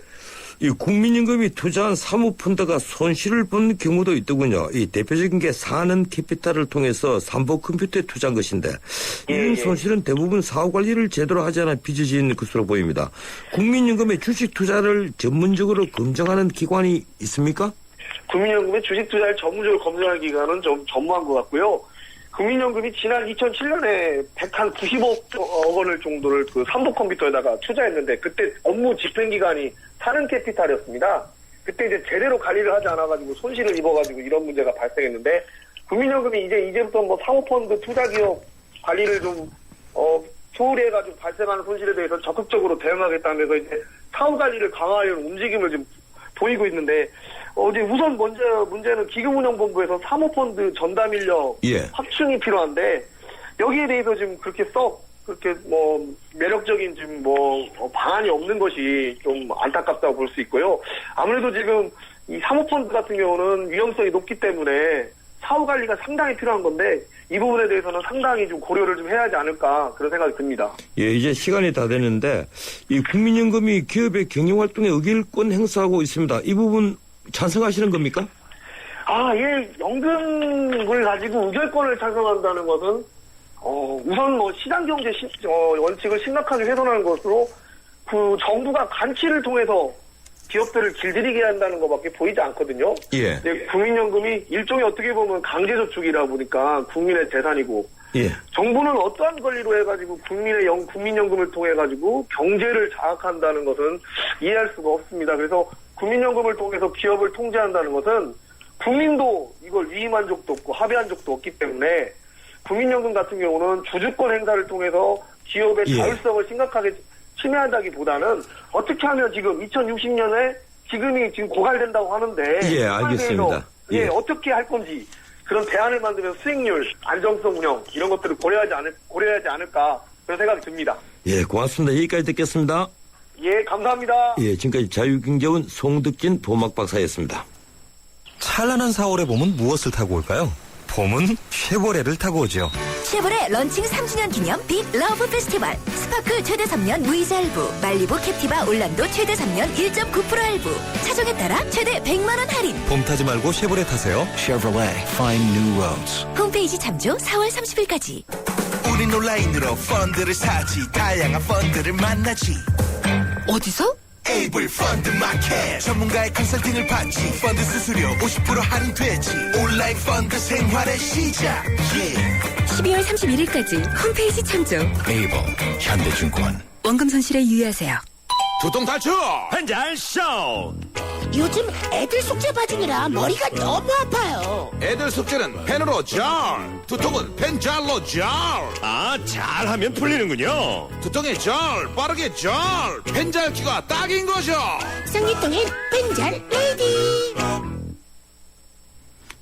Speaker 2: 이 국민연금이 투자한 사모펀드가 손실을 본 경우도 있더군요. 이 대표적인 게 사는 캐피탈을 통해서 삼보 컴퓨터에 투자한 것인데 이런 손실은 대부분 사후 관리를 제대로 하지 않아 빚어진 것으로 보입니다. 국민연금의 주식 투자를 전문적으로 검증하는 기관이 있습니까?
Speaker 15: 국민연금의 주식 투자를 전문적으로 검증하는 기관은 좀 전무한 것 같고요. 국민연금이 지난 2007년에 190억 원을 정도를 그 삼보 컴퓨터에다가 투자했는데 그때 업무 집행기관이 사는캐피탈이었습니다. 그때 이제 제대로 관리를 하지 않아가지고 손실을 입어가지고 이런 문제가 발생했는데 국민연금이 이제부터 뭐 사모펀드 투자기업 관리를 좀 소홀히 해가지고 발생하는 손실에 대해서 적극적으로 대응하겠다면서 이제 사후 관리를 강화하려는 움직임을 지금 보이고 있는데 이제 우선 문제는 기금운용본부에서 사모펀드 전담 인력 확충이 필요한데 여기에 대해서 지금 그렇게 뭐 매력적인 지금 뭐 방안이 없는 것이 좀 안타깝다고 볼 수 있고요. 아무래도 지금 이 사모펀드 같은 경우는 위험성이 높기 때문에 사후 관리가 상당히 필요한 건데 이 부분에 대해서는 상당히 좀 고려를 좀 해야 하지 않을까 그런 생각이 듭니다.
Speaker 2: 예, 이제 시간이 다 됐는데 이 국민연금이 기업의 경영활동에 의결권 행사하고 있습니다. 이 부분 찬성하시는 겁니까?
Speaker 15: 예, 연금을 가지고 의결권을 찬성한다는 것은 우선 뭐 시장경제 원칙을 심각하게 훼손하는 것으로 그 정부가 간치를 통해서 기업들을 길들이게 한다는 것밖에 보이지 않거든요.
Speaker 2: 예.
Speaker 15: 국민연금이 일종의 어떻게 보면 강제저축이라 보니까 국민의 재산이고 정부는 어떠한 권리로 해가지고 국민연금을 통해가지고 경제를 장악한다는 것은 이해할 수가 없습니다. 그래서 국민연금을 통해서 기업을 통제한다는 것은 국민도 이걸 위임한 적도 없고 합의한 적도 없기 때문에 국민연금 같은 경우는 주주권 행사를 통해서 기업의 자율성을 심각하게 침해한다기보다는 어떻게 하면 지금 2060년에 지금이 지금 고갈된다고 하는데
Speaker 2: 예, 알겠습니다.
Speaker 15: 어떻게 할 건지 그런 대안을 만들면 수익률, 안정성 운영 이런 것들을 고려하지 않을까 그런 생각이 듭니다.
Speaker 2: 예, 고맙습니다. 여기까지 듣겠습니다.
Speaker 15: 예, 감사합니다.
Speaker 2: 예, 지금까지 자유경제원 송득진 보막박사였습니다.
Speaker 12: 찬란한 4월의 봄은 무엇을 타고 올까요? 봄은 쉐보레를 타고 오죠.
Speaker 16: 쉐보레 런칭 3주년 기념 빅 러브 페스티벌. 스파크 최대 3년 무이자 할부, 말리부 캡티바 올란도 최대 3년 1.9% 할부, 차종에 따라 최대 100만 원 할인.
Speaker 12: 봄 타지 말고 쉐보레 타세요.
Speaker 8: Chevrolet, find new roads.
Speaker 16: 홈페이지 참조 4월 30일까지.
Speaker 8: 우린 온라인으로 펀드를 사지, 다양한 펀드를 만나지.
Speaker 16: 어디서?
Speaker 8: 에이블 펀드 마켓. 전문가의 컨설팅을 받지. 펀드 수수료 50% 할인되지. 온라인 펀드 생활의 시작.
Speaker 16: 12월 31일까지 홈페이지 참조.
Speaker 8: 에이블 현대증권.
Speaker 16: 원금 손실에 유의하세요.
Speaker 8: 두통 탈출
Speaker 17: 한잔 쇼.
Speaker 18: 요즘 애들 숙제 받으느라 머리가 너무 아파요.
Speaker 17: 애들 숙제는 펜으로 jar, 두통은 펜잘로 jar. 잘하면 풀리는군요. 두통의 jar, 빠르게 jar, 펜잘기가 딱인 거죠.
Speaker 18: 쌍리통엔 펜잘 레이디.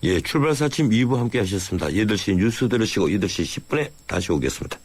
Speaker 2: 예, 출발사 아침 2부 함께 하셨습니다. 8시 뉴스 들으시고 8시 10분에 다시 오겠습니다.